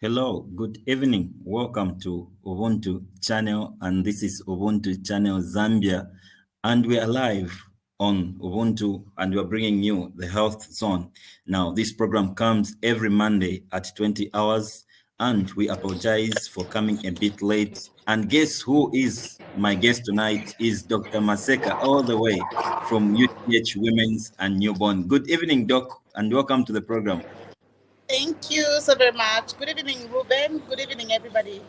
Hello, good evening. Welcome to Ubuntu channel, and this is Ubuntu channel Zambia, and we are live on Ubuntu, and we are bringing you the health zone. Now, this program comes every Monday at 20 hours, and we apologize for coming a bit late. And guess who is my guest tonight is Dr. Maseka, all the way from UTH Women's and Newborn. Good evening, Doc, and welcome to the program. Thank you so very much. Good evening, Ruben. Good evening, everybody.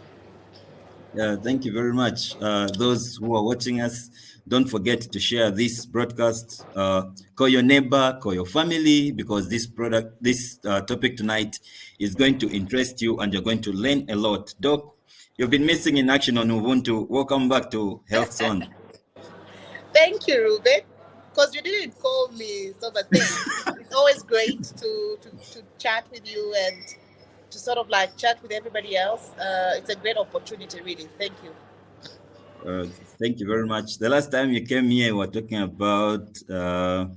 Thank you very much. Those who are watching us, don't forget to share this broadcast. Call your neighbor, call your family, because this topic tonight is going to interest you and you're going to learn a lot. Doc, you've been missing in action on Ubuntu. Welcome back to Health Zone. Thank you, Ruben, because you didn't call me. So, but thanks. It's always great to chat with you and to sort of like chat with everybody else. It's a great opportunity, really. Thank you. Thank you very much. The last time you came here, we were talking about the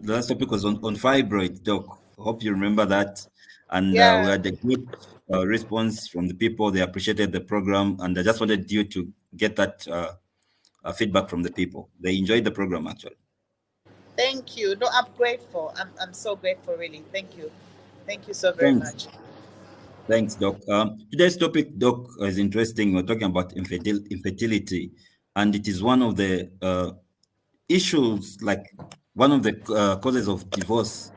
last topic was on fibroid, Doc. Hope you remember that. And we had a good response from the people. They appreciated the program, and I just wanted you to get that feedback from the people. They enjoyed the program, actually. Thank you. No, I'm grateful. I'm so grateful, really. Thank you. Thank you so very much. Thanks, Doc. Today's topic, Doc, is interesting. We're talking about infertility, and it is one of the issues, like one of the causes of divorce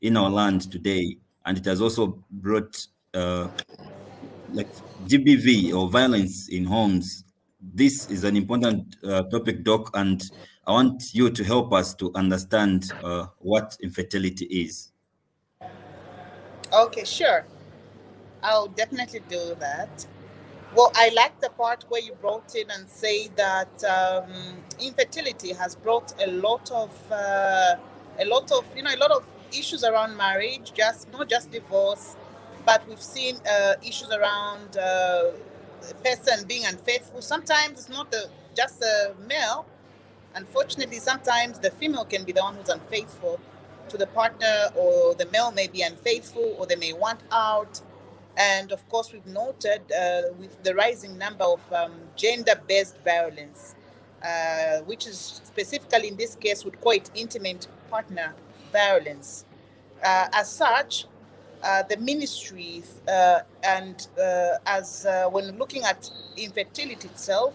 in our land today, and it has also brought like GBV or violence in homes. This is an important topic, Doc, and I want you to help us to understand what infertility is. Okay, sure. I'll definitely do that. Well, I like the part where you brought in and say that infertility has brought a lot of issues around marriage, just not just divorce, but we've seen issues around a person being unfaithful. Sometimes it's not just the male. Unfortunately, sometimes the female can be the one who's unfaithful to the partner, or the male may be unfaithful, or they may want out. And of course, we've noted with the rising number of gender-based violence, which is specifically in this case would call it intimate partner violence. As such, the ministries when looking at infertility itself,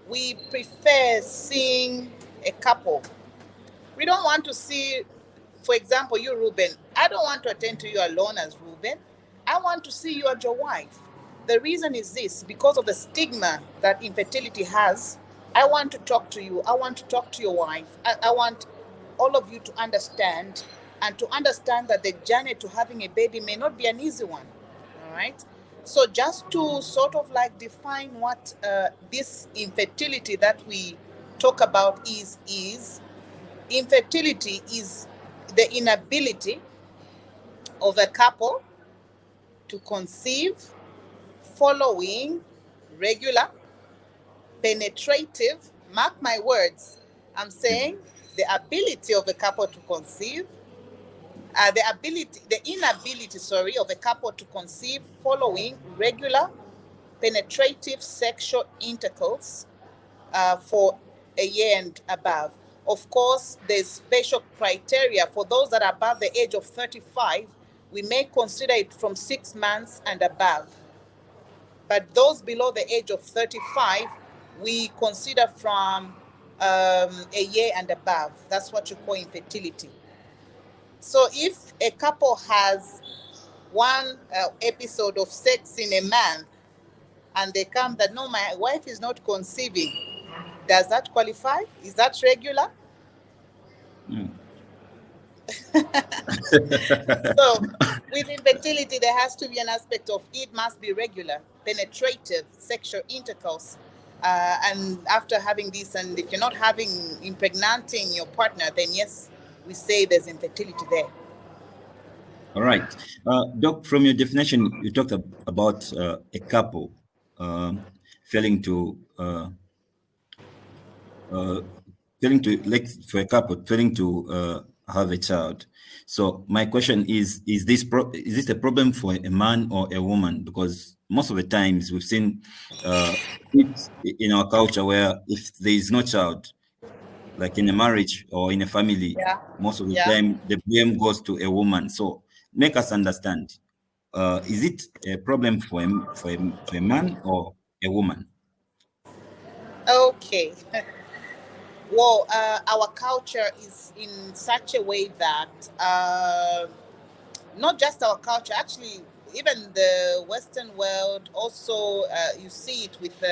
we prefer seeing a couple. We don't want to see, for example, you, Ruben. I don't want to attend to you alone as Ruben. I want to see you and your wife. The reason is this: because of the stigma that infertility has, I want to talk to you. I want to talk to your wife. I want all of you to understand, and to understand that the journey to having a baby may not be an easy one. All right? So just to sort of like define what this infertility that we talk about is infertility is the inability of a couple to conceive following regular, penetrative, mark my words, I'm saying the ability of a couple to conceive, the inability of a couple to conceive following regular, penetrative sexual intercourse for a year and above. Of course, there's special criteria for those that are above the age of 35. We may consider it from 6 months and above. But those below the age of 35, we consider from a year and above. That's what you call infertility. So if a couple has one episode of sex in a month, and they come that, no, my wife is not conceiving, does that qualify? Is that regular? So with infertility, there has to be an aspect of it must be regular, penetrative sexual intercourse. And after having this, and if you're not impregnating your partner, then yes, we say there's infertility there. All right. Doc, from your definition, you talked about a couple failing to have a child. So my question is this a problem for a man or a woman? Because most of the times we've seen it in our culture where if there is no child, like in a marriage or in a family, Yeah. most of the Yeah. time the blame goes to a woman. So make us understand, is it a problem for a man or a woman? Okay. Well, our culture is in such a way that not just our culture, actually, even the Western world, also, you see it with,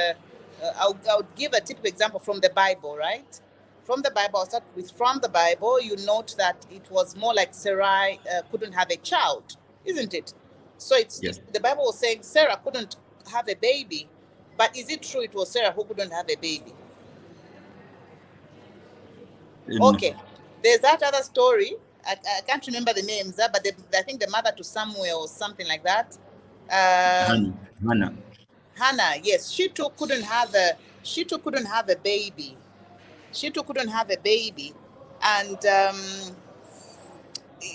I'll give a typical example from the Bible, right? From the Bible, I'll start with from the Bible, you note that it was more like Sarai couldn't have a child, isn't it? So Yes. the Bible was saying Sarah couldn't have a baby, but is it true it was Sarah who couldn't have a baby? No. Okay, there's that other story. I can't remember the names, but I think the mother to Samuel or something like that. Um, Hannah. Hannah, yes, she too couldn't have a baby. She too couldn't have a baby, and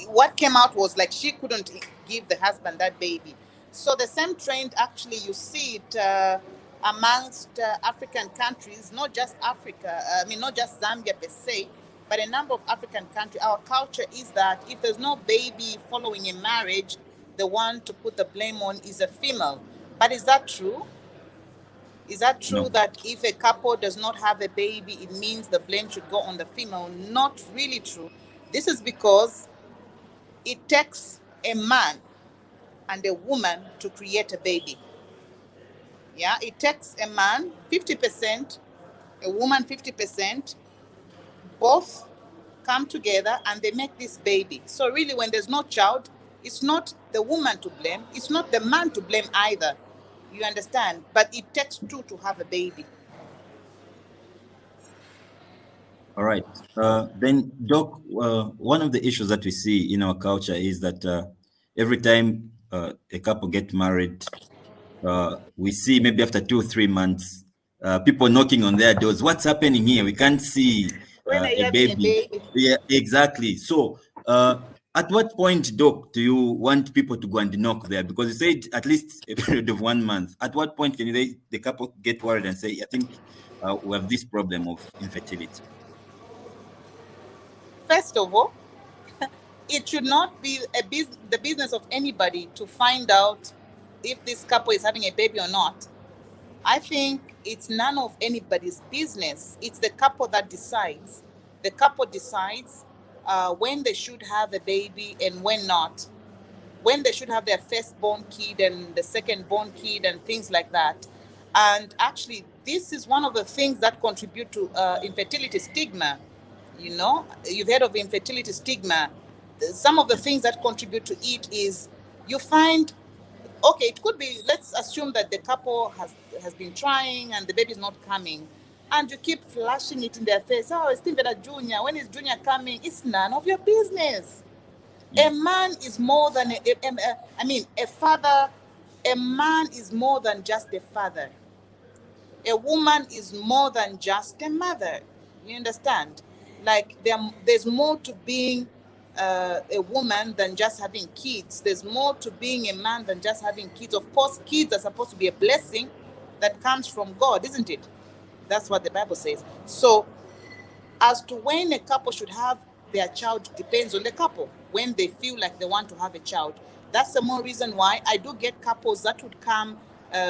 what came out was like she couldn't give the husband that baby. So the same trend, actually, you see it amongst African countries, not just Africa. I mean, not just Zambia per se, but a number of African countries. Our culture is that if there's no baby following a marriage, the one to put the blame on is a female. But is that true? Is that true No. that if a couple does not have a baby, it means the blame should go on the female? Not really true. This is because it takes a man and a woman to create a baby. Yeah, it takes a man 50%, a woman 50%, both come together and they make this baby. So really, when there's no child, it's not the woman to blame, it's not the man to blame either. You understand? But it takes two to have a baby. All right. Then, Doc, one of the issues that we see in our culture is that every time a couple get married, we see maybe after 2 or 3 months, people knocking on their doors. What's happening here? We can't see When are you a having a baby. baby? Yeah, exactly. So, at what point, Doc, do you want people to go and knock there? Because you said at least a period of 1 month. At what point can the couple get worried and say, I think we have this problem of infertility? First of all, it should not be the business of anybody to find out if this couple is having a baby or not. I think it's none of anybody's business. It's the couple that decides. The couple decides when they should have a baby and when not, when they should have their firstborn kid and the second-born kid and things like that. And actually, this is one of the things that contribute to infertility stigma. You know, you've heard of infertility stigma. Some of the things that contribute to it is you find, okay, it could be, let's assume that the couple has been trying and the baby's not coming, and you keep flashing it in their face. Oh, it's Steven Junior. When is Junior coming? It's none of your business. A man is more than a father. A man is more than just a father. A woman is more than just a mother. You understand? Like there's more to being a woman than just having kids. There's more to being a man than just having kids. Of course, kids are supposed to be a blessing that comes from God, isn't it? That's what the Bible says. So as to when a couple should have their child depends on the couple, when they feel like they want to have a child. That's the more reason why I do get couples that would come,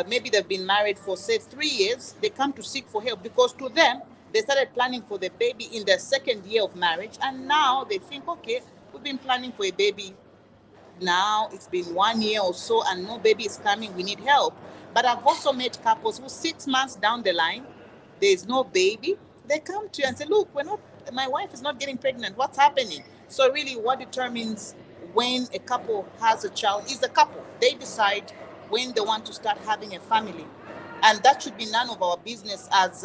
maybe they've been married for, say, 3 years, they come to seek for help because to them, they started planning for the baby in their second year of marriage, and now they think, okay, we've been planning for a baby, now it's been 1 year or so and no baby is coming, we need help. But I've also met couples who 6 months down the line, there's no baby, they come to you and say, look, my wife is not getting pregnant, what's happening? So really what determines when a couple has a child is the couple. They decide when they want to start having a family, and that should be none of our business as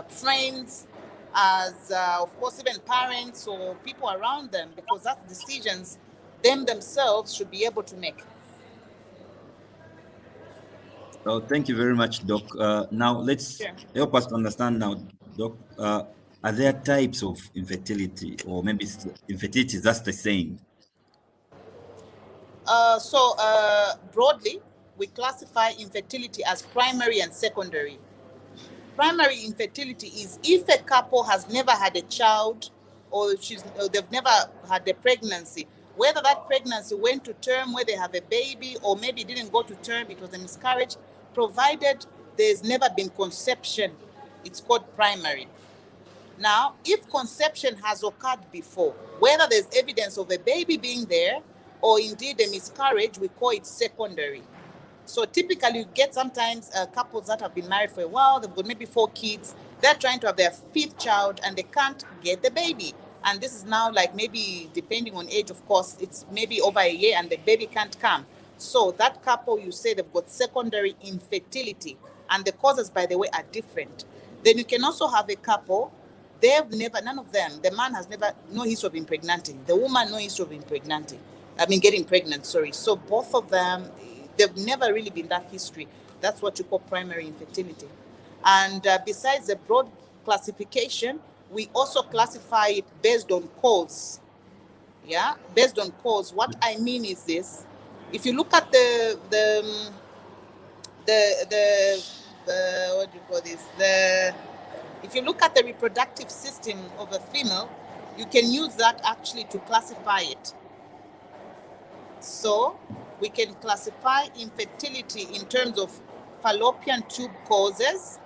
friends, as of course even parents or people around them, because that's decisions them themselves should be able to make. Oh, thank you very much, Doc. Now let's Sure. help us to understand now, Doc. Are there types of infertility, or maybe infertility is just the same? Broadly, we classify infertility as primary and secondary. Primary infertility is if a couple has never had a child, or they've never had a pregnancy, whether that pregnancy went to term where they have a baby, or maybe it didn't go to term, it was a miscarriage, provided there's never been conception, it's called primary. Now, if conception has occurred before, whether there's evidence of a baby being there or indeed a miscarriage, we call it secondary. So typically you get sometimes couples that have been married for a while, they've got maybe 4 kids, they're trying to have their 5th child and they can't get the baby. And this is now like maybe, depending on age, of course, it's maybe over a year and the baby can't come. So that couple, you say they've got secondary infertility, and the causes, by the way, are different. Then you can also have a couple, they've never, none of them, the man has never, no history of impregnating, the woman, no history of impregnating, getting pregnant, sorry. So both of them, they've never really been that history. That's what you call primary infertility. And besides the broad classification, we also classify it based on cause. Yeah, based on cause. What I mean is this: if you look at the what do you call this? If you look at the reproductive system of a female, you can use that actually to classify it. So we can classify infertility in terms of fallopian tube causes.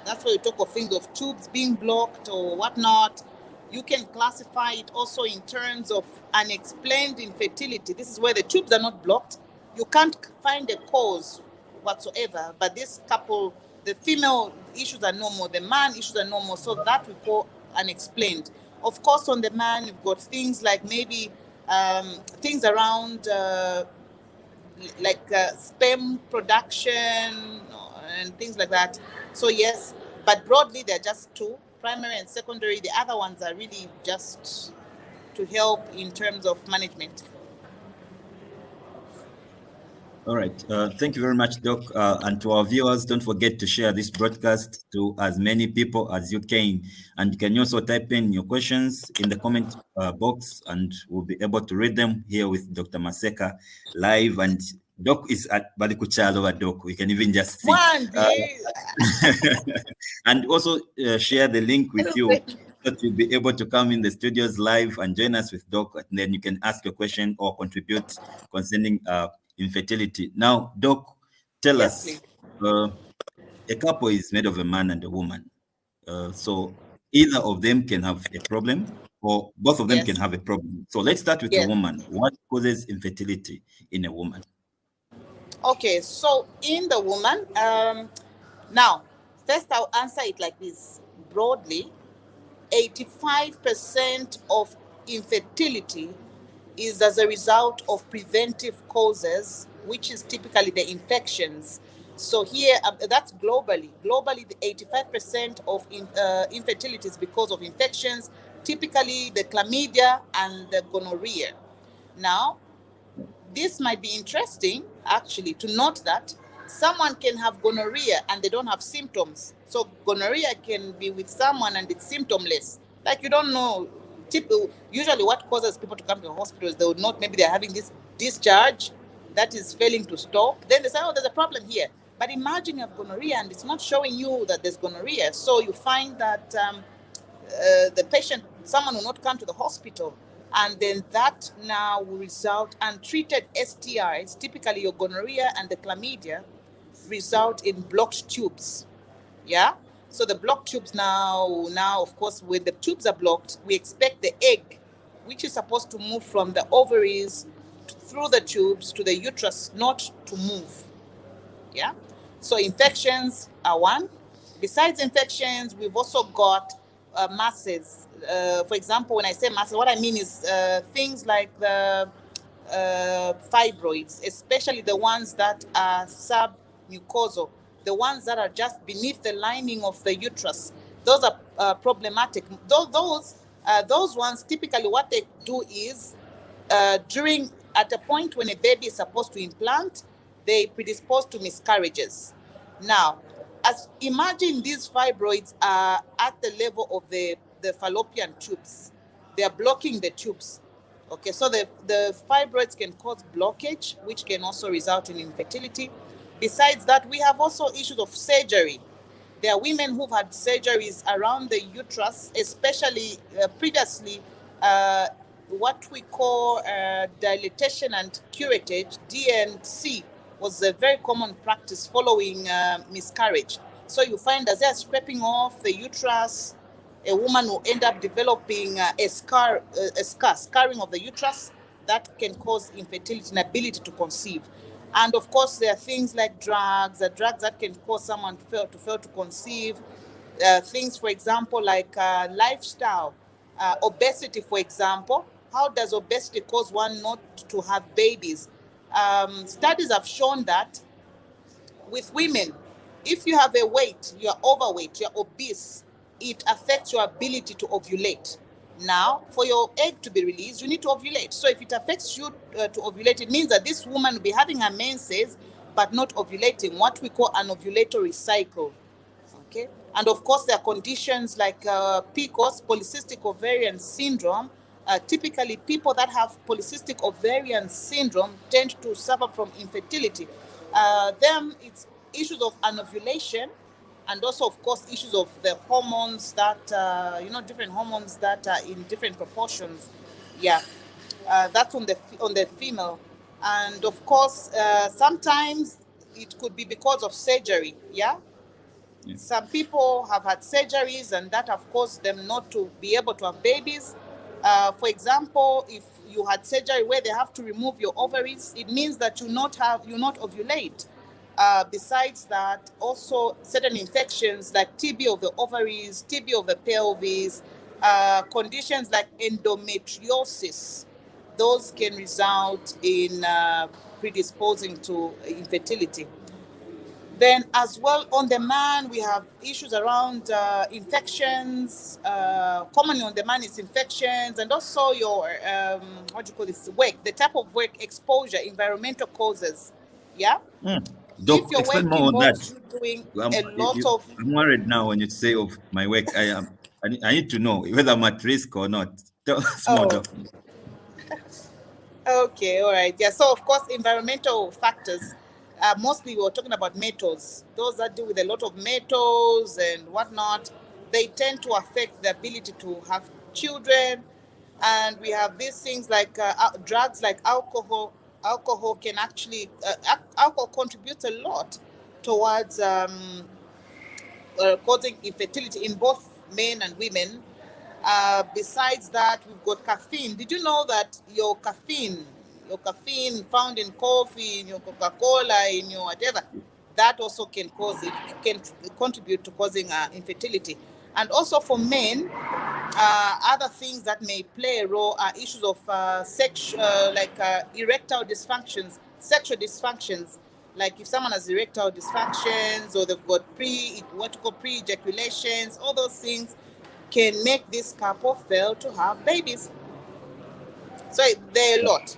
That's where we talk of things of tubes being blocked or whatnot. You can classify it also in terms of unexplained infertility. This is where the tubes are not blocked. You can't find a cause whatsoever, but this couple, the female issues are normal, the man issues are normal, so that we call unexplained. Of course, on the man, you've got things like maybe things around sperm production and things like that. So yes, but broadly they're just 2, primary and secondary. The other ones are really just to help in terms of management. All right. Thank you very much, Doc. And to our viewers, don't forget to share this broadcast to as many people as you can. And you can also type in your questions in the comment box, and we'll be able to read them here with Dr. Maseka live. And Doc is at Balikuchalo, Doc. We can even just see. And also share the link with you, that you'll be able to come in the studios live and join us with Doc. And then you can ask your question or contribute concerning infertility. Now, Doc, tell us, a couple is made of a man and a woman. So either of them can have a problem, or both of them can have a problem. So let's start with a woman. What causes infertility in a woman? Okay, so in the woman, now, first I'll answer it like this. Broadly, 85% of infertility is as a result of preventive causes, which is typically the infections. So here, that's globally. Globally, the 85% of infertility is because of infections, typically the chlamydia and the gonorrhea. Now, this might be interesting, actually, to note that someone can have gonorrhea and they don't have symptoms. So gonorrhea can be with someone and it's symptomless. Like, you don't know. Usually what causes people to come to the hospital is they would not, maybe they're having this discharge that is failing to stop. Then they say, oh, there's a problem here. But imagine you have gonorrhea and it's not showing you that there's gonorrhea. So you find that the patient, someone will not come to the hospital. And then that now will result, untreated STIs, typically your gonorrhea and the chlamydia, result in blocked tubes. Yeah? So the blocked tubes now, of course, when the tubes are blocked, we expect the egg, which is supposed to move from the ovaries through the tubes to the uterus, not to move. Yeah? So infections are one. Besides infections, we've also got masses. For example, when I say masses, what I mean is things like the fibroids, especially the ones that are submucosal, the ones that are just beneath the lining of the uterus. Those are problematic. Those ones, typically what they do is, at a point when a baby is supposed to implant, they predispose to miscarriages. Now, imagine these fibroids are at the level of the the fallopian tubes. They are blocking the tubes. Okay, so the fibroids can cause blockage, which can also result in infertility. Besides that, we have also issues of surgery. There are women who've had surgeries around the uterus, especially previously, what we call dilatation and curettage, DNC, was a very common practice following miscarriage. So you find as they're scraping off the uterus, a woman will end up developing a scarring of the uterus that can cause infertility, inability to conceive. And of course, there are things like drugs that can cause someone to fail to conceive. Things, for example, like lifestyle, obesity, for example. How does obesity cause one not to have babies? Studies have shown that with women, if you have a weight, you're overweight, you're obese, it affects your ability to ovulate. Now, for your egg to be released, you need to ovulate. So if it affects you to ovulate, it means that this woman will be having her menses, but not ovulating, what we call an ovulatory cycle. Okay, and of course there are conditions like PCOS, polycystic ovarian syndrome. Typically, people that have polycystic ovarian syndrome tend to suffer from infertility. Then it's issues of anovulation, and also, of course, issues of the hormones that different hormones that are in different proportions. Yeah, that's on the female, and of course, sometimes it could be because of surgery. Yeah. Some people have had surgeries, and that have caused them not to be able to have babies. For example, if you had surgery where they have to remove your ovaries, it means that you not ovulate. Besides that, also certain infections like TB of the ovaries, TB of the pelvis, conditions like endometriosis, those can result in predisposing to infertility. Then, as well, on the man, we have issues around infections. Commonly on the man is infections, and also your work, the type of work exposure, environmental causes. Yeah. Doc, If your explain work more on that. involves you doing a lot of I'm worried now when you say of my work. I need to know whether I'm at risk or not. Tell us more, oh, Doc. okay, all right. Yeah, so of course, environmental factors. Mostly we're talking about metals. Those that deal with a lot of metals and whatnot, they tend to affect the ability to have children. And we have these things like drugs like alcohol. Alcohol can actually, alcohol contributes a lot towards causing infertility in both men and women. Besides that, we've got caffeine. Did you know that your caffeine found in coffee, in your Coca-Cola, in your whatever, that also can contribute to causing infertility. And also for men, other things that may play a role are issues of erectile dysfunctions, sexual dysfunctions. Like if someone has erectile dysfunctions or they've got pre-ejaculations, all those things can make this couple fail to have babies. So they're a lot.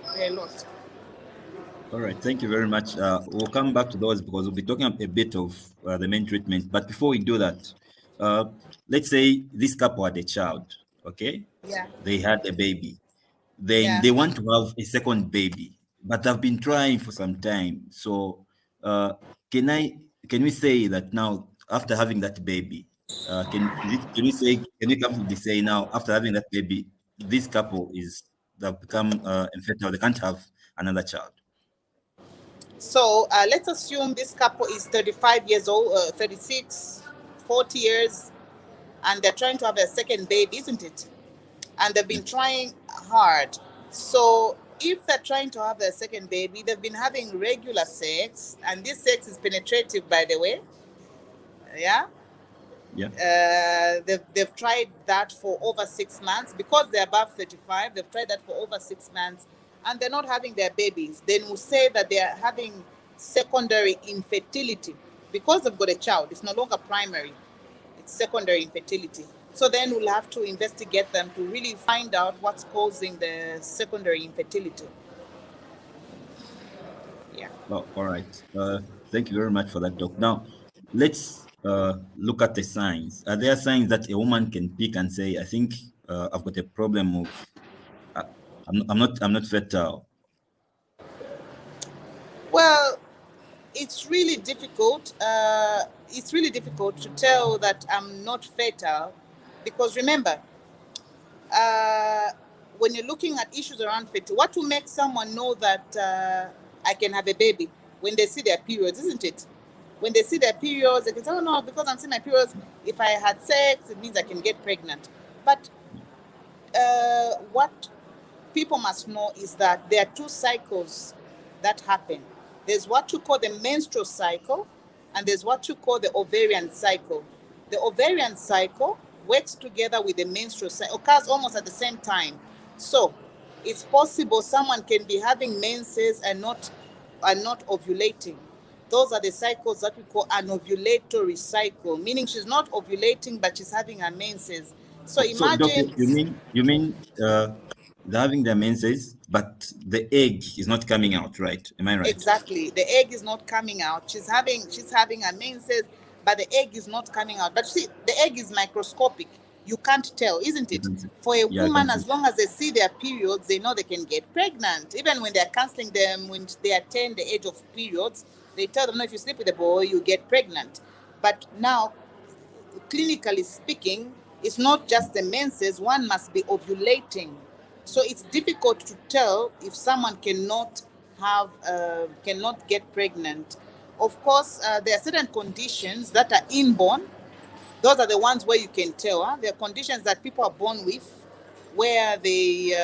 All right, thank you very much. We'll come back to those because we'll be talking a bit of the main treatment. But before we do that, let's say this couple had a child, okay? Yeah. They had a baby. Then Yeah. they want to have a second baby, but I've been trying for some time. So uh, can we say that now after having that baby, can we comfortably say now after having that baby, this couple they've become infertile, they can't have another child? So let's assume this couple is 35 years old, 36, 40 years, and they're trying to have a second baby, isn't it? And they've been trying hard. So if they're trying to have their second baby, they've been having regular sex, and this sex is penetrative, by the way. Yeah. Yeah. They've tried that for over 6 months. Because they're above 35, they've tried that for over 6 months, and they're not having their babies. Then we'll say that they are having secondary infertility because they've got a child. It's no longer primary, it's secondary infertility. So then we'll have to investigate them to really find out what's causing the secondary infertility. Yeah. Oh, all right. Thank you very much for that, Doc. Now, let's look at the signs. Are there signs that a woman can pick and say, I think I've got a problem of uh, I'm not fertile? Well, it's really difficult. It's really difficult to tell that I'm not fertile, because remember, uh, when you're looking at issues around fertility, what will make someone know that I can have a baby? When they see their periods, isn't it? When they see their periods, they can say, oh no, because I'm seeing my periods, if I had sex, it means I can get pregnant. But what people must know is that there are two cycles that happen. There's what you call the menstrual cycle, and there's what you call the ovarian cycle. The ovarian cycle works together with the menstrual cycle, occurs almost at the same time. So it's possible someone can be having menses and not ovulating. Those are the cycles that we call an ovulatory cycle, meaning she's not ovulating, but she's having her menses. So So, Doc, imagine. you mean they're having their menses, but the egg is not coming out, right? Am I right? Exactly. The egg is not coming out. She's having her menses, but the egg is not coming out. But see, the egg is microscopic. You can't tell, isn't You it? can see. For a Yeah, I can woman, see. as long as they see their periods, they know they can get pregnant. Even when they're counseling them, when they attain the age of periods, they tell them, no, if you sleep with a boy, you get pregnant. But now, clinically speaking, it's not just the menses, one must be ovulating. So it's difficult to tell if someone cannot get pregnant. Of course, there are certain conditions that are inborn. Those are the ones where you can tell. There are conditions that people are born with, where they,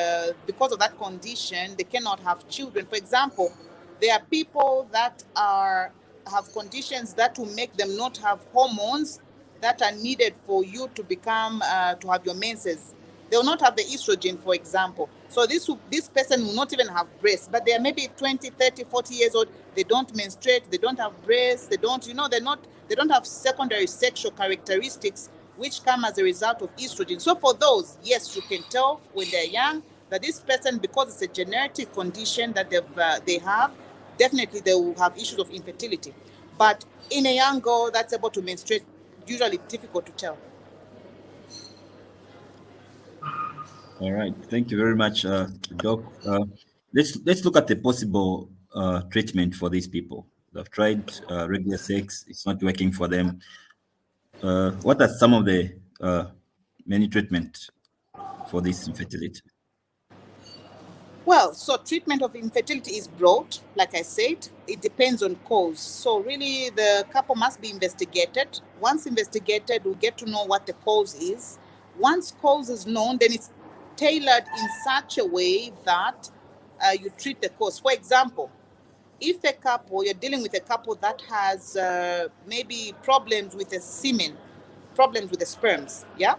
because of that condition, they cannot have children. For example, there are people that have conditions that will make them not have hormones that are needed for you to become to have your menses. They will not have the estrogen, for example. So this person will not even have breasts, but they are maybe 20, 30, 40 years old. They don't menstruate, they don't have breasts, they don't have secondary sexual characteristics which come as a result of estrogen. So for those, yes, you can tell when they're young that this person, because it's a genetic condition that they have, definitely they will have issues of infertility. But in a young girl that's able to menstruate, usually difficult to tell. All right. Thank you very much, Doc. Let's look at the possible treatment for these people. They've tried regular sex; it's not working for them. What are some of the many treatment for this infertility? Well, so treatment of infertility is broad, like I said. It depends on cause. So really, the couple must be investigated. Once investigated, we'll get to know what the cause is. Once cause is known, then it's tailored in such a way that you treat the cause. For example, if you're dealing with a couple that has maybe problems with the semen, problems with the sperms, yeah?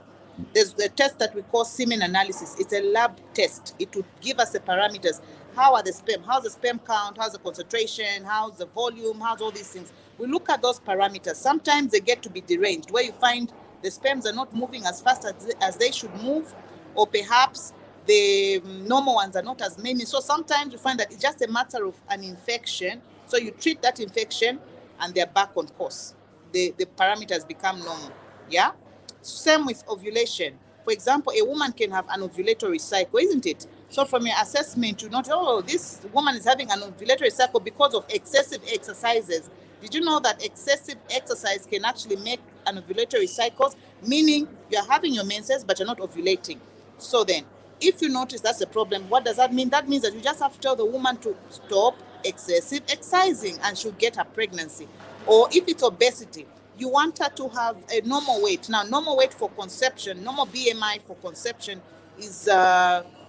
There's a test that we call semen analysis. It's a lab test. It would give us the parameters. How are the sperm? How's the sperm count? How's the concentration? How's the volume? How's all these things? We look at those parameters. Sometimes they get to be deranged, where you find the sperms are not moving as fast as they should move, or perhaps the normal ones are not as many. So sometimes you find that it's just a matter of an infection. So you treat that infection and they're back on course. The parameters become normal. Yeah? Same with ovulation. For example, a woman can have an ovulatory cycle, isn't it? So from your assessment, you note, oh, this woman is having an ovulatory cycle because of excessive exercises. Did you know that excessive exercise can actually make an ovulatory cycle, meaning you're having your menses, but you're not ovulating? So then, if you notice that's a problem, what does that mean? That means that you just have to tell the woman to stop excessive exercising and she'll get her pregnancy. Or if it's obesity, you want her to have a normal weight. Now, normal weight for conception, normal BMI for conception is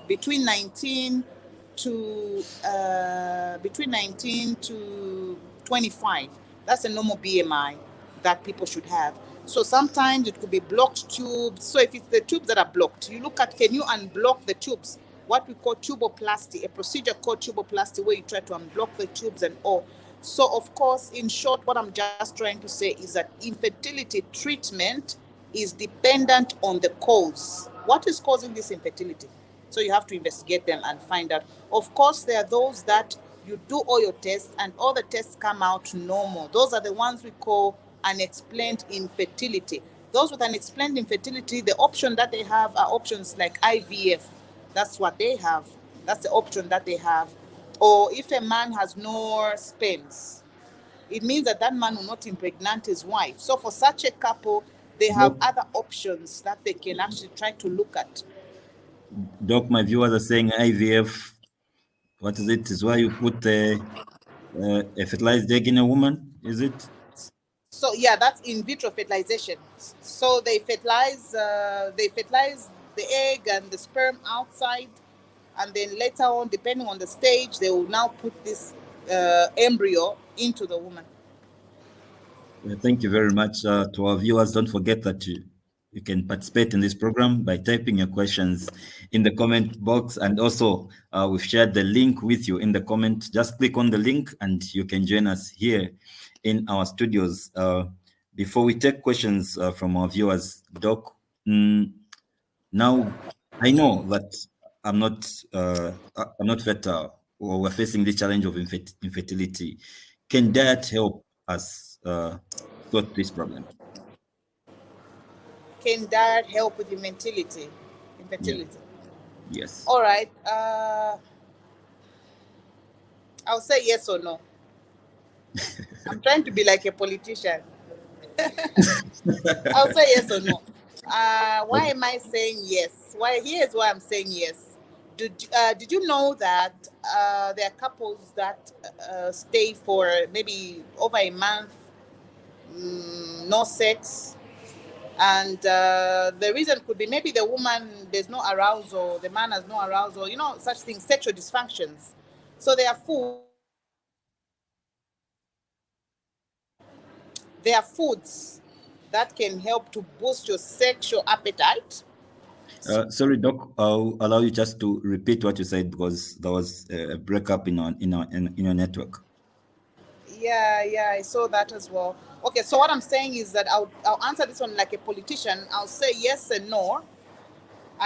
between 19 to 25. That's a normal BMI that people should have. So sometimes it could be blocked tubes. So if it's the tubes that are blocked, you look at, can you unblock the tubes? What we call tuboplasty, a procedure called tuboplasty, where you try to unblock the tubes and all. So of course, in short, what I'm just trying to say is that infertility treatment is dependent on the cause. What is causing this infertility? So you have to investigate them and find out. Of course, there are those that you do all your tests and all the tests come out normal. Those are the ones we call unexplained infertility. Those with unexplained infertility, the option that they have are options like IVF. That's what they have. That's the option that they have. Or if a man has no sperms, it means that that man will not impregnate his wife. So for such a couple, they have Doc, other options that they can actually try to look at. Doc, my viewers are saying IVF. What is it? Is why you put a fertilized egg in a woman? Is it? So yeah, that's in vitro fertilization. So they fertilize the egg and the sperm outside, and then later on, depending on the stage, they will now put this embryo into the woman. Thank you very much to our viewers. Don't forget that you can participate in this program by typing your questions in the comment box, and also we've shared the link with you in the comment. Just click on the link and you can join us here in our studios. Before we take questions from our viewers, Doc, now I know that I'm not fertile, or we're facing the challenge of infertility. Can diet help us sort this problem? Can diet help with infertility? Yeah. Yes. All right. I'll say yes or no. I'm trying to be like a politician. I'll say yes or no. Why am I saying yes? Here's why I'm saying yes. Did you know that there are couples that stay for maybe over a month, no sex, and the reason could be maybe the woman, there's no arousal, the man has no arousal, such things, sexual dysfunctions. So there are foods that can help to boost your sexual appetite. Sorry, Doc. I'll allow you just to repeat what you said, because there was a breakup in your network. Yeah, I saw that as well. Okay, so what I'm saying is that I'll answer this one like a politician. I'll say yes and no.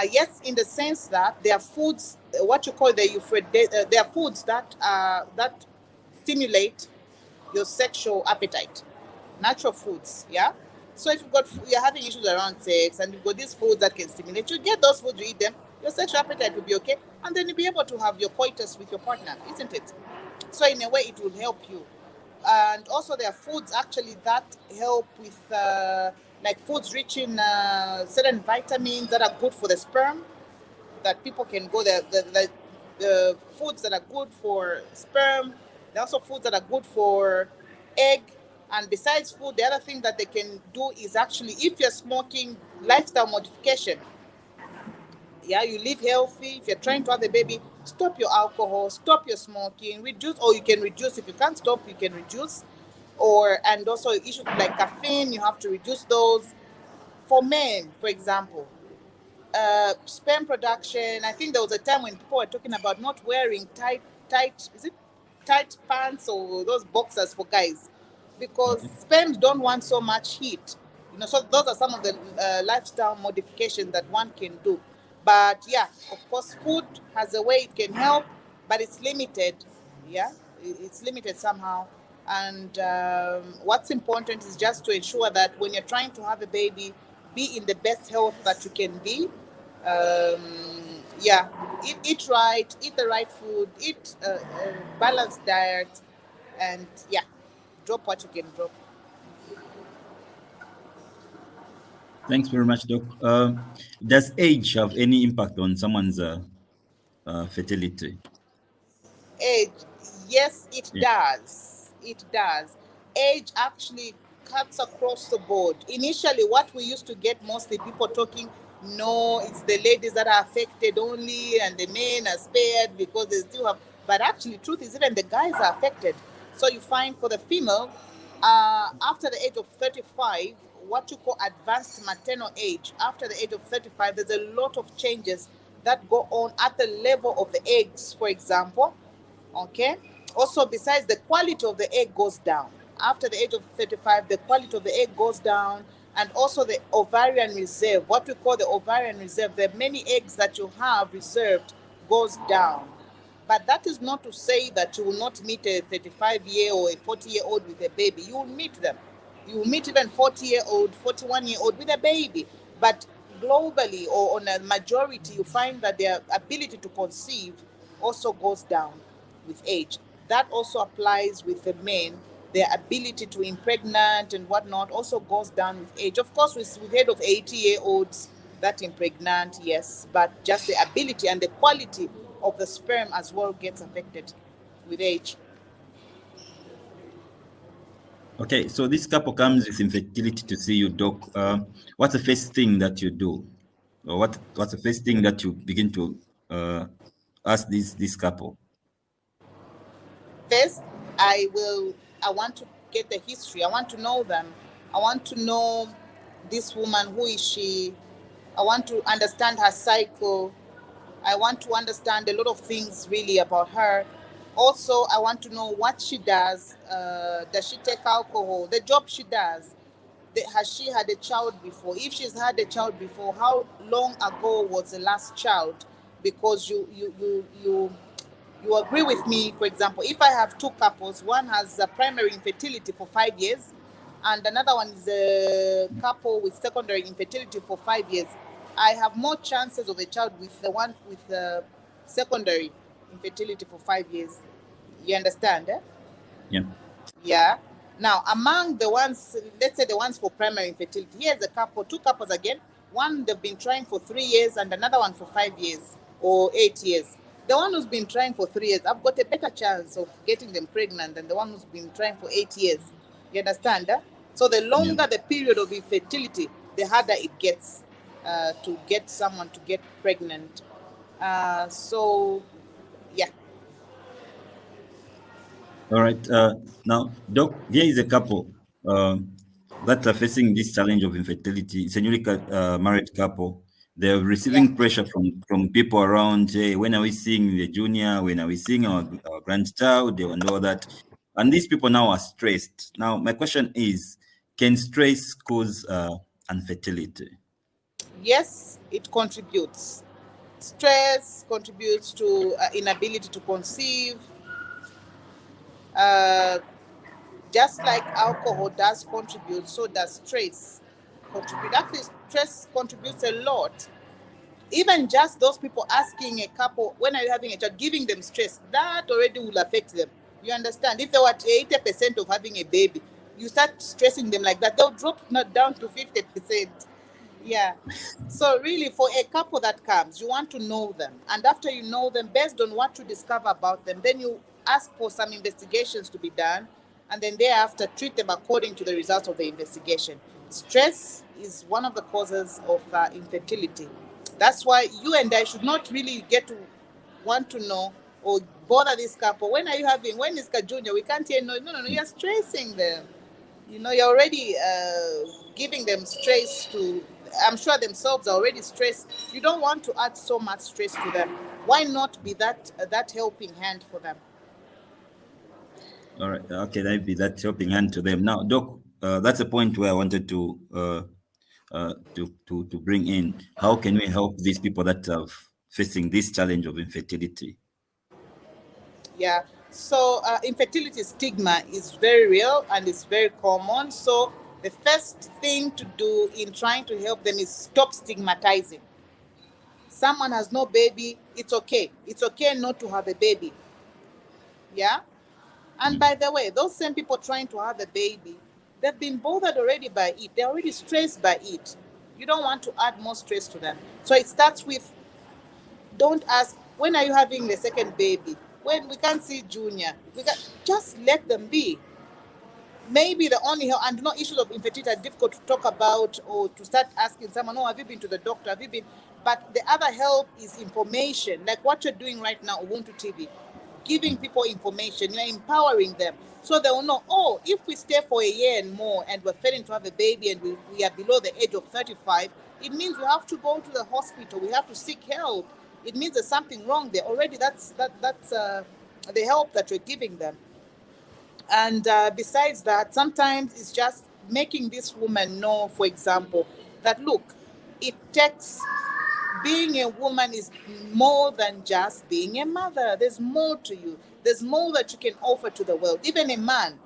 Yes, in the sense that there are foods, what you call there are foods that stimulate your sexual appetite, natural foods. Yeah. So if you're having issues around sex and you've got these foods that can stimulate, you get those foods, you eat them, your sexual appetite will be okay, and then you'll be able to have your coitus with your partner, isn't it? So in a way, it will help you. And also there are foods actually that help with like foods rich in certain vitamins that are good for the sperm, that people can go there. The foods that are good for sperm, there are also foods that are good for egg. And besides food, the other thing that they can do is actually, if you're smoking, lifestyle modification. Yeah, you live healthy. If you're trying to have a baby, stop your alcohol, stop your smoking, reduce, or you can reduce. If you can't stop, you can reduce. And also issues like caffeine, you have to reduce those. For men, for example, sperm production, I think there was a time when people were talking about not wearing tight pants or those boxers for guys, because sperms don't want so much heat. So those are some of the lifestyle modifications that one can do. But yeah, of course, food has a way it can help, but it's limited. Yeah, it's limited somehow. And what's important is just to ensure that when you're trying to have a baby, be in the best health that you can be. Yeah, eat right, eat the right food, eat a balanced diet, and yeah, drop what you can drop. Thanks very much, Doc. Does age have any impact on someone's fertility? Age, yes, it Yeah. does. It does. Age actually cuts across the board. Initially, what we used to get mostly people talking, no, it's the ladies that are affected only, and the men are spared because they still have. But actually, truth is, even the guys are affected. So you find for the female, after the age of 35, what you call advanced maternal age, after the age of 35, there's a lot of changes that go on at the level of the eggs, for example. Okay. Also, besides, the quality of the egg goes down. After the age of 35, the quality of the egg goes down, and also the ovarian reserve, what we call the ovarian reserve, the many eggs that you have reserved, goes down. But that is not to say that you will not meet a 35-year or a 40-year-old with a baby. You will meet them. You meet even 40-year-old, 41-year-old with a baby. But globally or on a majority, you find that their ability to conceive also goes down with age. That also applies with the men. Their ability to impregnate and whatnot also goes down with age. Of course, we've heard of 80-year-olds that impregnate, yes, but just the ability and the quality of the sperm as well gets affected with age. Okay, so this couple comes with infertility to see you, doc. What's the first thing that you do, or what's the first thing that you begin to ask this couple? First, I want to get the history. I want to know them. I want to know this woman, who is she? I want to understand her cycle. I want to understand a lot of things really about her. Also, I want to know what she does. Does she take alcohol? The job she does. Has she had a child before? If she's had a child before, how long ago was the last child? Because you agree with me. For example, if I have two couples, one has a primary infertility for 5 years, and another one is a couple with secondary infertility for 5 years, I have more chances of a child with the one with the secondary infertility for 5 years. You understand? Eh? Yeah. Yeah. Now, among the ones, let's say the ones for primary infertility, here's a couple, two couples again. One, they've been trying for 3 years, and another one for 5 years or 8 years. The one who's been trying for 3 years, I've got a better chance of getting them pregnant than the one who's been trying for 8 years. You understand? Eh? So the Yeah. longer the period of infertility, the harder it gets to get someone to get pregnant. So, yeah. All right. Now, doc, here is a couple that are facing this challenge of infertility. It's a newly married couple. They're Yeah. receiving pressure from people around. Hey, when are we seeing the junior? When are we seeing our grandchild? They and all that. And these people now are stressed. Now, my question is, can stress cause infertility? Yes, it contributes. Stress contributes to inability to conceive. Uh, just like alcohol does contribute, so does stress contribute. Actually, stress contributes a lot. Even just those people asking a couple, when are you having a child, giving them stress, that already will affect them. You understand? If they were at 80% of having a baby, you start stressing them like that, they'll drop not down to 50%. Yeah. So really, for a couple that comes, you want to know them, and after you know them, based on what you discover about them, then you ask for some investigations to be done, and then thereafter treat them according to the results of the investigation. Stress is one of the causes of infertility. That's why you and I should not really get to want to know or bother this couple. When are you having? When is Junior? We can't hear. No, no, no, no. You're stressing them. You're already giving them stress to, I'm sure themselves are already stressed. You don't want to add so much stress to them. Why not be that helping hand for them? All right. Okay, that be that helping hand to them. Now, doc, that's a point where I wanted to bring in. How can we help these people that are facing this challenge of infertility? Yeah. So infertility stigma is very real and it's very common. So the first thing to do in trying to help them is stop stigmatizing. Someone has no baby, it's okay. It's okay not to have a baby. Yeah. And Mm. by the way, those same people trying to have a baby, they've been bothered already by it. They're already stressed by it. You don't want to add more stress to them. So it starts with, don't ask, when are you having the second baby? When we can't see Junior. Just let them be. Maybe the only help, and issues of infertility are difficult to talk about or to start asking someone, oh, have you been to the doctor? Have you been? But the other help is information, like what you're doing right now, Ubuntu TV, giving people information. You're empowering them so they will know, oh, if we stay for a year and more and we're failing to have a baby and we are below the age of 35, it means we have to go to the hospital. We have to seek help. It means there's something wrong there. Already that's the help that you're giving them. And besides that, sometimes it's just making this woman know, for example, that look, it takes, being a woman is more than just being a mother. There's more to you. There's more that you can offer to the world. Even a man,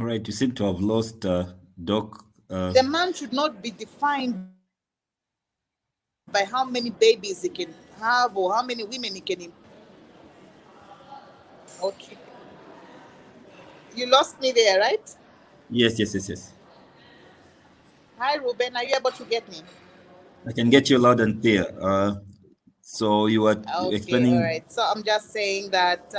All right, you seem to have lost Doc. The man should not be defined by how many babies he can have or how many women he can. Okay. You lost me there, right? Yes, yes, yes, yes. Hi, Ruben. Are you able to get me? I can get you loud and clear. So you were Okay, all explaining. right. So I'm just saying that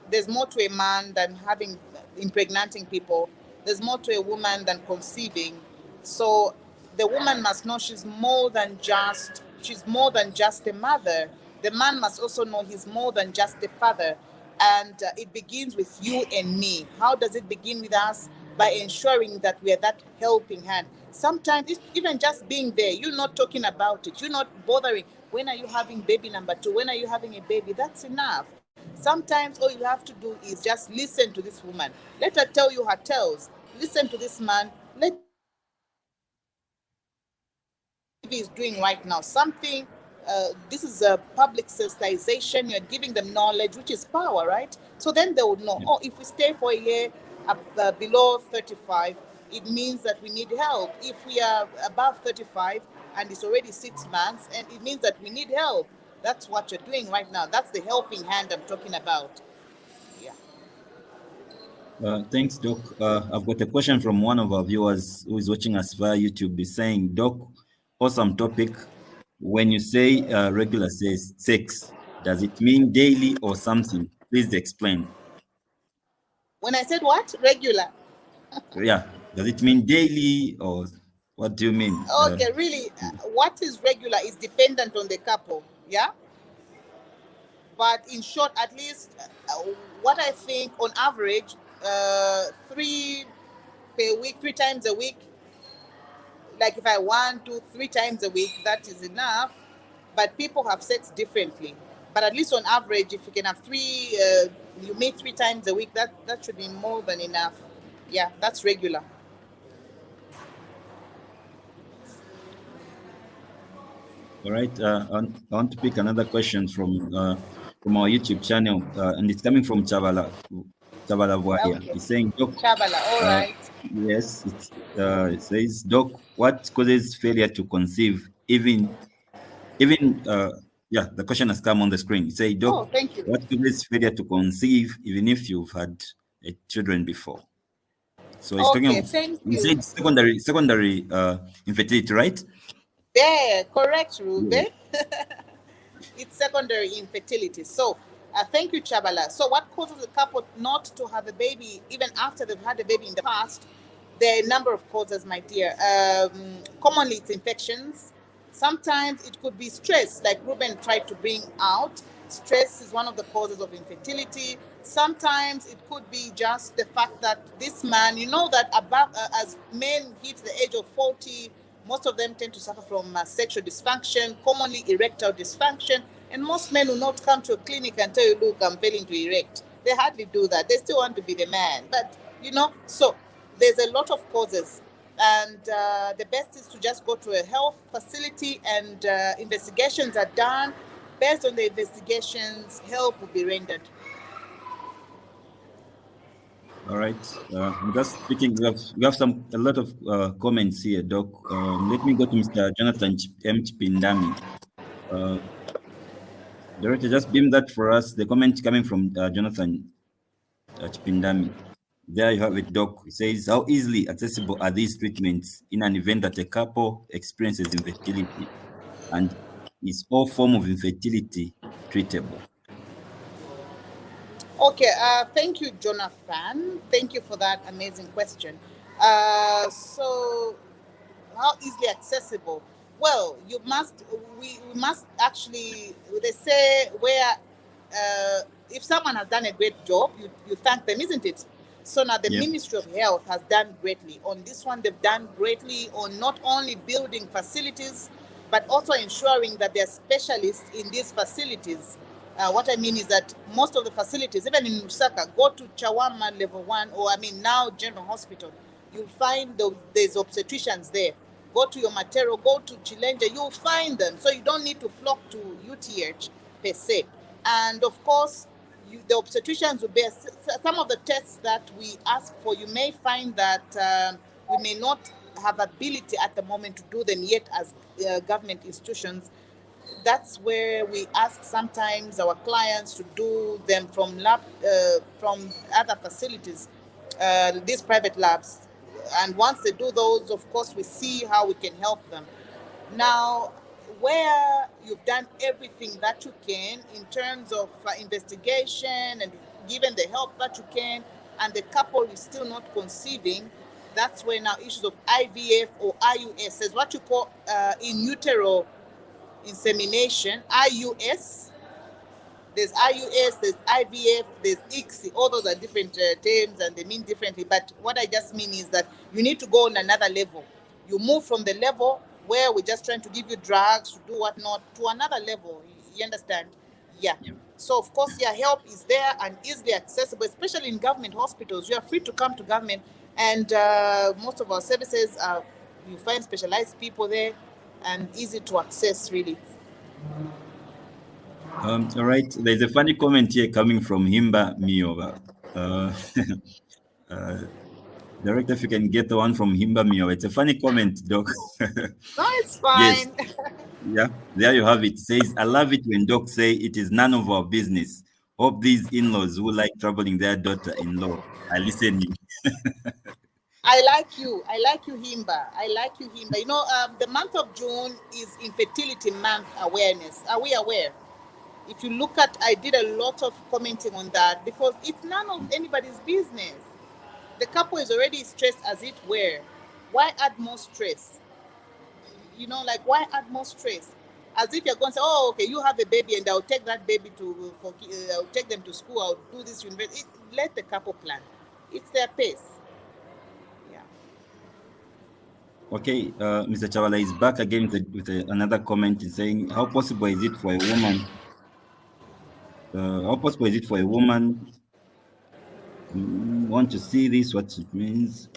there's more to a man than having impregnating people. There's more to a woman than conceiving. So the woman must know she's more than just a mother. The man must also know he's more than just a father. And it begins with you and me. How does it begin with us? By ensuring that we are that helping hand. Sometimes it's even just being there, you're not talking about it, you're not bothering. When are you having baby number two? When are you having a baby? That's enough. Sometimes all you have to do is just listen to this woman. Let her tell you her tales. Listen to this man. Let him tell you what the baby is doing right now. Something. This is a public sensitization. You're giving them knowledge, which is power, right? So then they would know. Yeah. Oh, if we stay for a year below 35, it means that we need help. If we are above 35 and it's already 6 months, and it means that we need help. That's what you're doing right now. That's the helping hand I'm talking about. Yeah. Thanks, Doc. I've got a question from one of our viewers who is watching us via YouTube. Is saying, Doc, awesome topic. When you say regular says sex, does it mean daily or something? Please explain. When I said what? Regular. Yeah, does it mean daily or what do you mean? Okay, really, what is regular is dependent on the couple. Yeah. But in short, at least what I think on average, three per week, 3 times a week. Like if I want to 3 times a week, that is enough. But people have sex differently. But at least on average, if you can have you meet 3 times a week, that should be more than enough. Yeah, that's regular. All right. I want to pick another question from our YouTube channel, and it's coming from Chavala Waya. Okay. He's saying, Doc, Chabala, all uh, right. yes, it says, Doc, what causes failure to conceive? Even yeah, the question has come on the screen. Say, Doc, Oh, thank you. what causes failure to conceive, even if you've had children before? So he's talking Okay, of, thank you you. said secondary infertility, right? There, correct, Yeah. Ruben. It's secondary infertility. So, thank you, Chabala. So, what causes a couple not to have a baby even after they've had a baby in the past? There are a number of causes, my dear. Commonly, it's infections. Sometimes it could be stress, like Ruben tried to bring out. Stress is one of the causes of infertility. Sometimes it could be just the fact that this man, you know, that as men hit the age of 40, most of them tend to suffer from sexual dysfunction, commonly erectile dysfunction. And most men will not come to a clinic and tell you, look, I'm failing to erect. They hardly do that. They still want to be the man. But, so there's a lot of causes. And the best is to just go to a health facility and investigations are done. Based on the investigations, help will be rendered. All right. I'm just speaking. We have a lot of comments here, Doc. Let me go to Mr. Jonathan M. Chipindami. Uh, Director, just beam that for us. The comment coming from Jonathan Chipindami. There you have it, Doc. It says, how easily accessible are these treatments in an event that a couple experiences infertility? And is all form of infertility treatable? Okay, thank you, Jonathan. Thank you for that amazing question. So, how easily accessible? Well, we must actually, they say where if someone has done a great job, you thank them, isn't it? So now the Yeah. Ministry of Health has done greatly. On this one, they've done greatly on not only building facilities, but also ensuring that there are specialists in these facilities. What I mean is that most of the facilities, even in Lusaka, go to Chawama level 1, or now General Hospital, you'll find there's obstetricians there. Go to your Matero, go to Chilenja, you'll find them. So you don't need to flock to UTH per se. And of course, the obstetricians will bear some of the tests that we ask for. You may find that we may not have ability at the moment to do them yet as government institutions. That's where we ask sometimes our clients to do them from from other facilities, these private labs. And once they do those, of course, we see how we can help them. Now, where you've done everything that you can in terms of investigation and given the help that you can, and the couple is still not conceiving, that's where now issues of IVF or IUS, is what you call in utero insemination, IUS. There's IUS, there's IVF, there's ICSI. All those are different terms and they mean differently. But what I just mean is that you need to go on another level. You move from the level where we're just trying to give you drugs to do whatnot to another level. You understand? Yeah. So, of course, your help is there and easily accessible, especially in government hospitals. You are free to come to government, and most of our services are, you find specialized people there and easy to access, really. All right. There's a funny comment here coming from Himba Mioba. Director, if you can get the one from Himba Mioba. It's a funny comment, Doc. No, it's fine. Yes. Yeah, there you have it. It says, I love it when docs say it is none of our business. Hope these in-laws who like troubling their daughter-in-law are listening. I like you, Himba. I like you, Himba. You know, the month of June is Infertility Month awareness. Are we aware? If you look at, I did a lot of commenting on that because it's none of anybody's business. The couple is already stressed as it were. Why add more stress? You know, like, why add more stress? As if you're going to say, oh, okay, you have a baby and I'll take that baby I'll take them to school, I'll do this university. Let the couple plan. It's their pace. Yeah. Okay, Mr. Chavala is back again with another comment saying, how possible is it for a woman? Want to see this, what it means?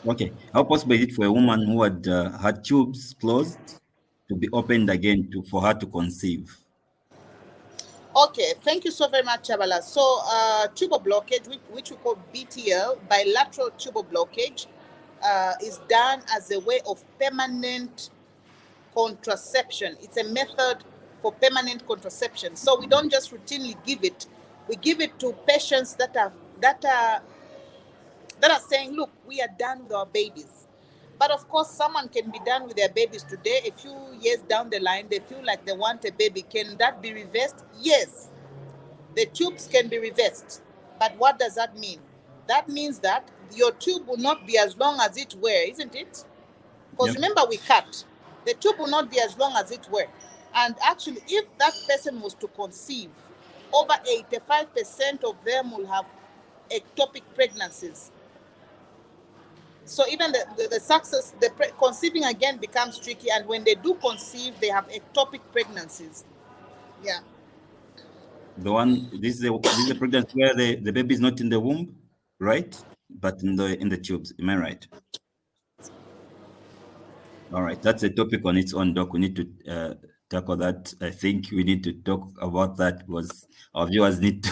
Okay, how possible is it for a woman who had had tubes closed to be opened again for her to conceive? Okay, thank you so very much, Chabala. So, tubal blockage, which we call BTL, bilateral tubal blockage, is done as a way of permanent contraception. It's a method for permanent contraception. So we don't just routinely give it. We give it to patients that are saying, look, we are done with our babies. But of course, someone can be done with their babies today. A few years down the line, they feel like they want a baby. Can that be reversed? Yes. The tubes can be reversed. But what does that mean? That means that your tube will not be as long as it were, isn't it? Because remember, we cut. The tube will not be as long as it were. And actually, if that person was to conceive, over 85% of them will have ectopic pregnancies. So even the success, conceiving again becomes tricky. And when they do conceive, they have ectopic pregnancies. Yeah. This is a pregnancy where the baby is not in the womb, right? But in the tubes. Am I right? All right, that's a topic on its own, Doc. We need to tackle that. I think we need to talk about that because our viewers need to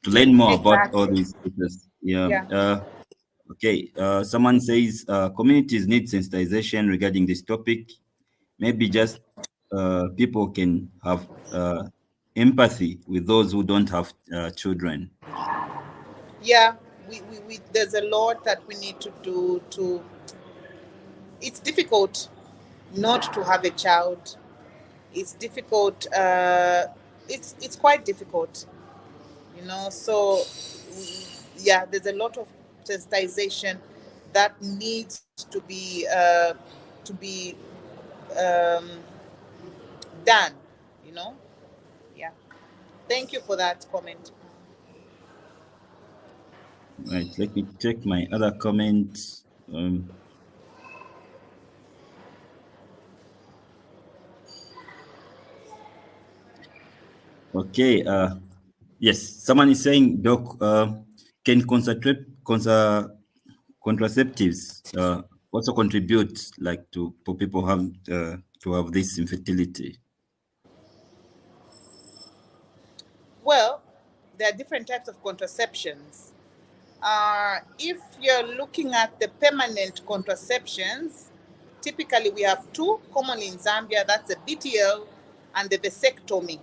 to learn more about all these things. Yeah. Okay. Someone says communities need sensitization regarding this topic. Maybe just people can have empathy with those who don't have children. Yeah, we there's a lot that we need to do to. It's difficult not to have a child. It's difficult. It's quite difficult, you know. So yeah, there's a lot of sensitization that needs to be done, you know. Yeah. Thank you for that comment. Right. Let me check my other comments. Okay. Yes. Someone is saying, Doc, can contraceptives also contribute, like, for people to have this infertility? Well, there are different types of contraceptions. If you're looking at the permanent contraceptions, typically we have two commonly in Zambia. That's the BTL and the vasectomy.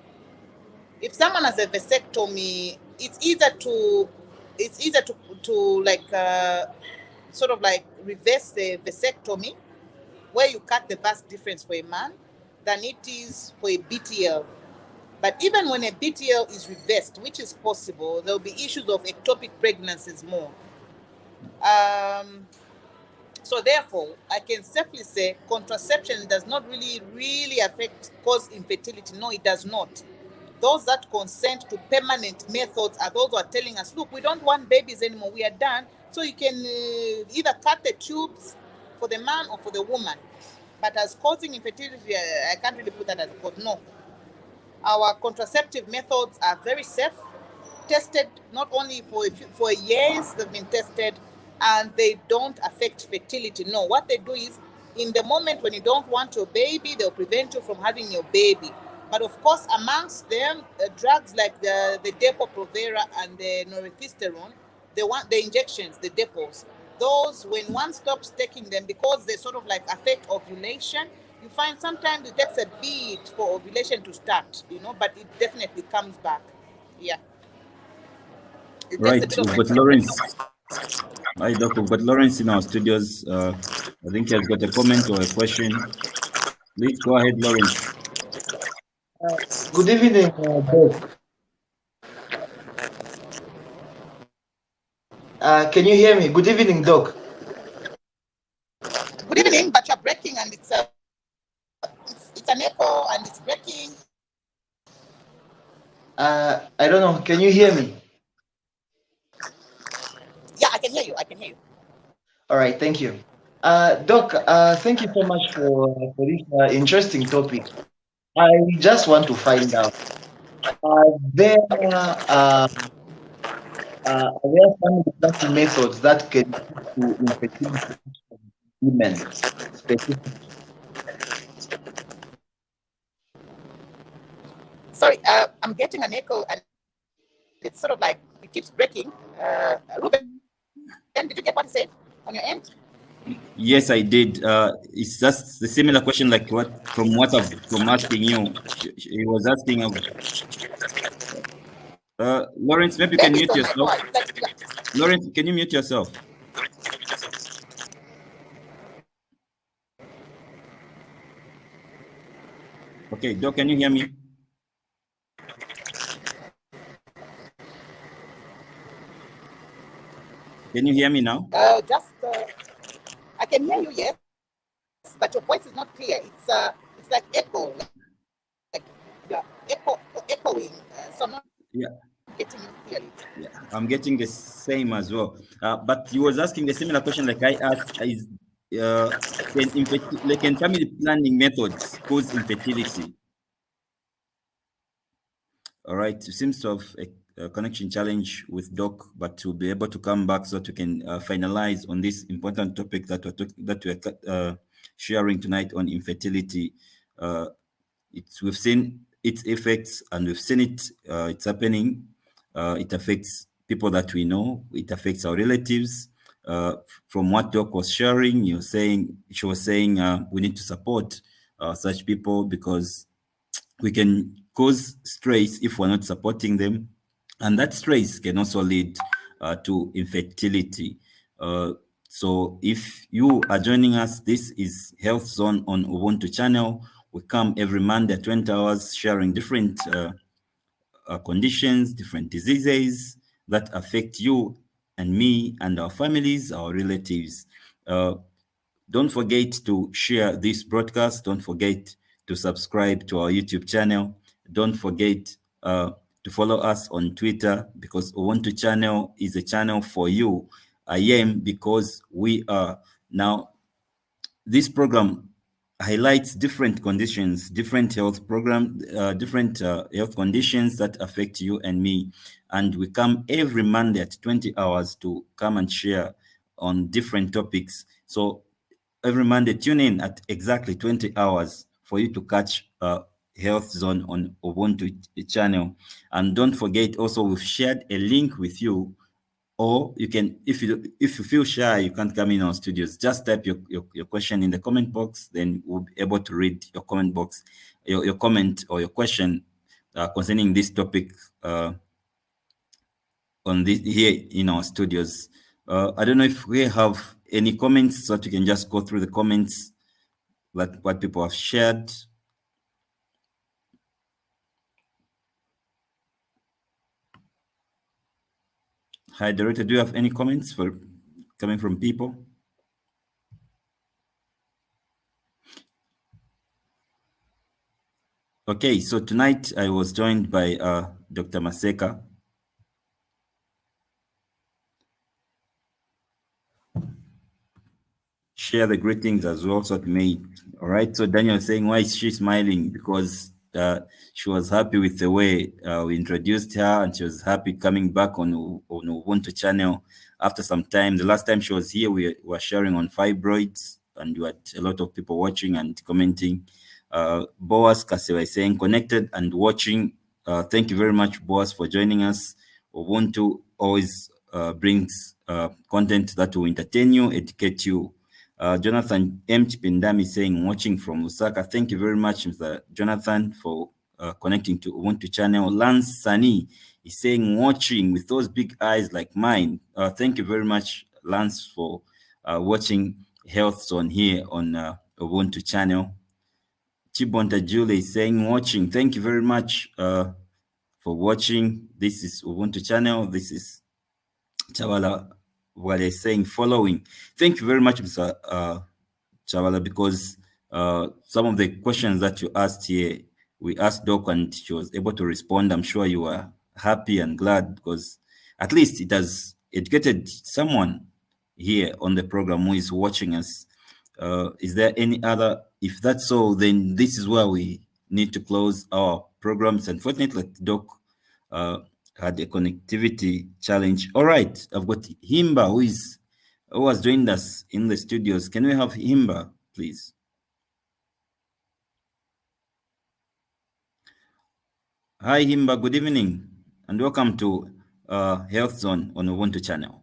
If someone has a vasectomy, it's easier to like sort of like reverse the vasectomy, where you cut the vas difference for a man, than it is for a BTL. But even when a BTL is reversed, which is possible, there will be issues of ectopic pregnancies more. So therefore, I can safely say contraception does not really cause infertility. No, it does not. Those that consent to permanent methods are those who are telling us, look, we don't want babies anymore. We are done. So you can either cut the tubes for the man or for the woman. But as causing infertility, I can't really put that as a cause. No. Our contraceptive methods are very safe, tested not only for years, they've been tested, and they don't affect fertility. No, what they do is, in the moment when you don't want your baby, they'll prevent you from having your baby. But of course, amongst them, drugs like the Depo-Provera and the norepinephrine, the injections, the depots, those, when one stops taking them, because they sort of like affect ovulation, you find sometimes it takes a bit for ovulation to start, but it definitely comes back. Yeah. Right, we've got Lawrence. Hi, Doc. We've got Lawrence in our studios. I think he has got a comment or a question. Please go ahead, Lawrence. Good evening, Doc. Can you hear me? Good evening, Doc. Good evening, but you're breaking, and it's an echo, and it's breaking. I don't know. Can you hear me? Yeah, I can hear you. All right, thank you. Doc, thank you so much for this interesting topic. I just want to find out, are there family planning methods that can lead to infertility of women specifically? Sorry, I'm getting an echo, and it's sort of like it keeps breaking. Ruben, did you get what he said on your end? Yes, I did. It's just the similar question like from asking you. He was asking Lawrence, maybe you can mute yourself. Lawrence, can you mute yourself? Okay, Doc, can you hear me? Can you hear me now? I can hear you, yes, but your voice is not clear. It's like echo, echoing. So I'm not getting you clearly. Yeah, I'm getting the same as well. But he was asking a similar question like I asked: can family planning methods cause infertility? All right, it seems to have a connection challenge with Doc, but to be able to come back so that we can finalize on this important topic that we're sharing tonight on infertility. We've seen its effects, and we've seen it. It's happening. It affects people that we know. It affects our relatives. From what Doc was sharing, she was saying we need to support such people, because we can cause stress if we're not supporting them, and that stress can also lead to infertility. So if you are joining us, this is Health Zone on Ubuntu channel. We come every Monday at 20 hours sharing different conditions, different diseases that affect you and me and our families, our relatives. Don't forget to share this broadcast. Don't forget to subscribe to our YouTube channel. Don't forget to follow us on Twitter, because Ubuntu channel is a channel for you. I am, because we are now, this program highlights different conditions, different health conditions that affect you and me. And we come every Monday at 20 hours to come and share on different topics. So every Monday, tune in at exactly 20 hours for you to catch Health Zone on Ubuntu channel. And don't forget, also we've shared a link with you, or you can, if you feel shy, you can't come in our studios, just type your question in the comment box, then we'll be able to read your comment box, your comment or your question concerning this topic on this here in our studios. I don't know if we have any comments, so that you can just go through the comments, like what people have shared. Hi, Director, do you have any comments for coming from people? Okay, so tonight I was joined by Dr. Maseka. Share the greetings as well, so me. All right, so Daniel is saying, why is she smiling? Because she was happy with the way we introduced her, and she was happy coming back on Ubuntu channel after some time. The last time she was here, we were sharing on fibroids, and we had a lot of people watching and commenting. Boaz Kasewa is saying, connected and watching. Thank you very much, Boaz, for joining us. Ubuntu always brings content that will entertain you, educate you. Jonathan M. Chipindami saying, watching from Lusaka. Thank you very much, Mr. Jonathan, for connecting to Ubuntu channel. Lance Sani is saying, watching with those big eyes like mine. Thank you very much, Lance, for watching Health Zone here on Ubuntu channel. Chibonta Julie is saying, watching. Thank you very much for watching. This is Ubuntu channel. This is Chavala what they're saying following. Thank you very much, Mr. Chavala, because some of the questions that you asked here, we asked Doc and she was able to respond. I'm sure you are happy and glad because at least it has educated someone here on the program who is watching us. Is there any other? If that's so, then this is where we need to close our programs. Unfortunately, Doc had a connectivity challenge. All right, I've got Himba who has joined us in the studios. Can we have Himba, please? Hi, Himba. Good evening, and welcome to Health Zone on Ubuntu channel.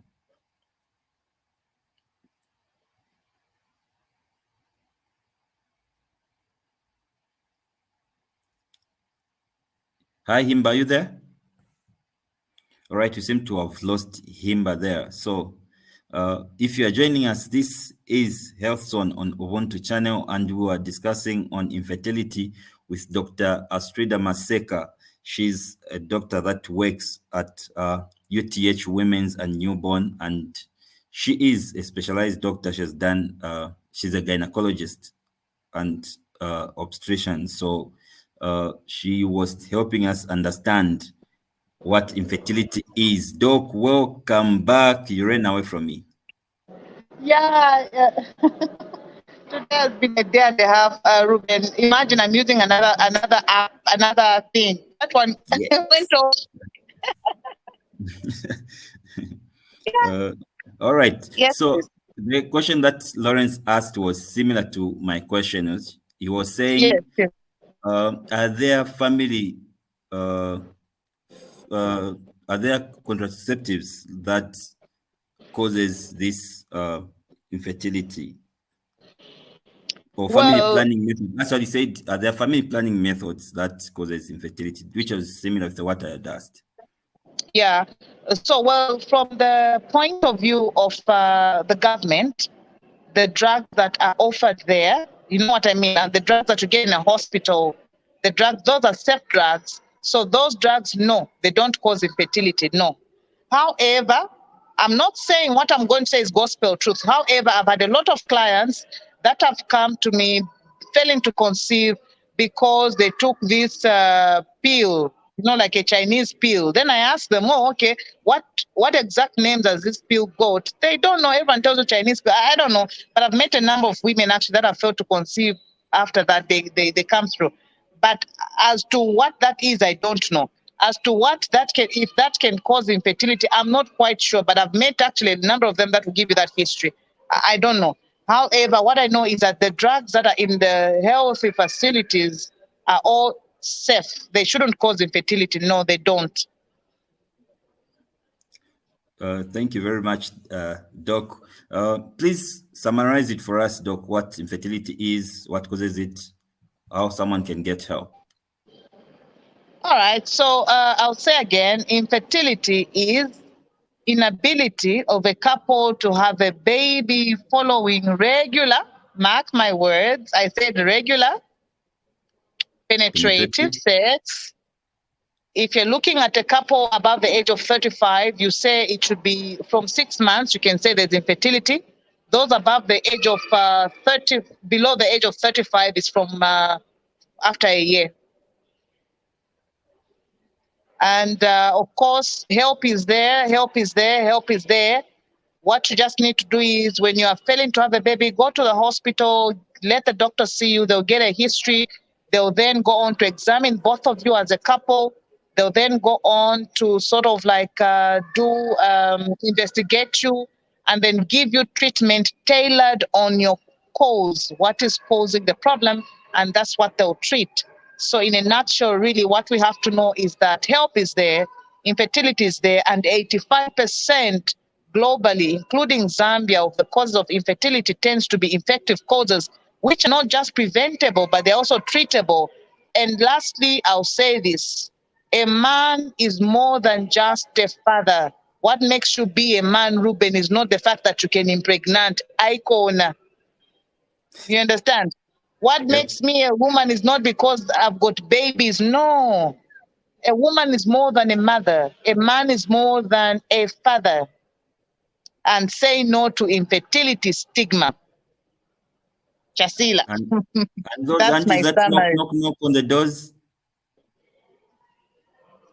Hi, Himba. Are you there? All right, you seem to have lost Himba there. So if you are joining us, this is Health Zone on Ubuntu channel, and we are discussing on infertility with Dr. Astrida Maseka. She's a doctor that works at UTH Women's and Newborn, and she is a specialized doctor. She's done, she's a gynecologist and obstetrician. So she was helping us understand what infertility is. Doc, welcome back. You ran away from me. Yeah. Today has been a day and a half, Ruben. Imagine I'm using another app, another thing. That one Yes. went off. All right. Yes, so please. the question that Lawrence asked was similar to my question. He was saying, Yes, yes. are there family are there contraceptives that causes this infertility or family Well, planning methods? That's what he said. Are there family planning methods that causes infertility, which was similar to what I had asked? yeah. So, well, from the point of view of the government, the drugs that are offered there, you know what I mean, and the drugs that you get in a hospital, the drugs, those are safe drugs. So those drugs, no, they don't cause infertility, no. However, I'm not saying what I'm going to say is gospel truth. However, I've had a lot of clients that have come to me failing to conceive because they took this pill, you know, like a Chinese pill. Then I asked them, oh, okay, what exact name does this pill got? They don't know. Everyone tells you Chinese pill. I don't know. But I've met a number of women actually that have failed to conceive after that they come through. But as to what that is, I don't know. As to what that can, if that can cause infertility, I'm not quite sure. But I've met actually a number of them that will give you that history. I don't know. However, what I know is that the drugs that are in the healthy facilities are all safe. They shouldn't cause infertility. No, they don't. Thank you very much, Doc. Please summarize it for us, Doc, what infertility is, what causes it, how someone can get help. All right. So I'll say again, infertility is inability of a couple to have a baby following regular, mark my words, I said regular, penetrative sex. If you're looking at a couple above the age of 35, you say it should be from 6 months. You can say there's infertility. Those above the age of 30, below the age of 35 is from after a year. And of course, help is there, help is there, help is there. What you just need to do is when you are failing to have a baby, go to the hospital, let the doctor see you. They'll get a history. They'll then go on to examine both of you as a couple. They'll then go on to sort of like investigate you and then give you treatment tailored on your cause, what is causing the problem, and that's what they'll treat. So in a nutshell, really what we have to know is that help is there, infertility is there, and 85% globally, including Zambia, of the causes of infertility tends to be infective causes, which are not just preventable, but they're also treatable. And lastly, I'll say this. A man is more than just a father. What makes you be a man, Reuben, is not the fact that you can impregnate icon. You understand? What makes me a woman is not because I've got babies. No. A woman is more than a mother. A man is more than a father. And say no to infertility stigma. Chasila. And those That's aunties my that summary. knock on the doors.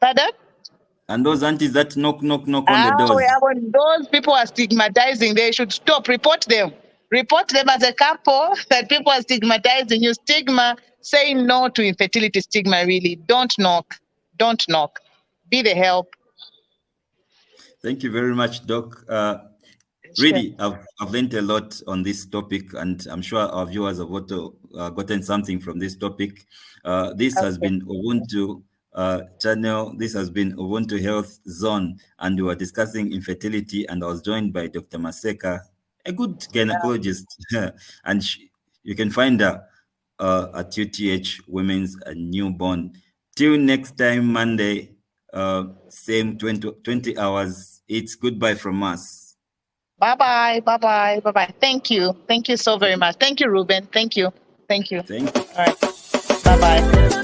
Pardon? And those aunties that knock on the doors. When those people are stigmatizing, they should stop. Report them. Report them as a couple that people are stigmatizing you. Stigma, saying no to infertility stigma, really. Don't knock. Don't knock. Be the help. Thank you very much, Doc. Really, I've learned a lot on this topic, and I'm sure our viewers have also gotten something from this topic. This has been Ubuntu channel. This has been Ubuntu Health Zone, and we were discussing infertility, and I was joined by Dr. Maseka, a good gynecologist, and you can find her at UTH Women's and Newborn. Till next time, Monday, same 20 hours. It's goodbye from us. Bye-bye. Bye-bye. Bye-bye. Thank you. Thank you so very much. Thank you, Reuben. Thank you. Thank you. Thank you. All right. Bye-bye.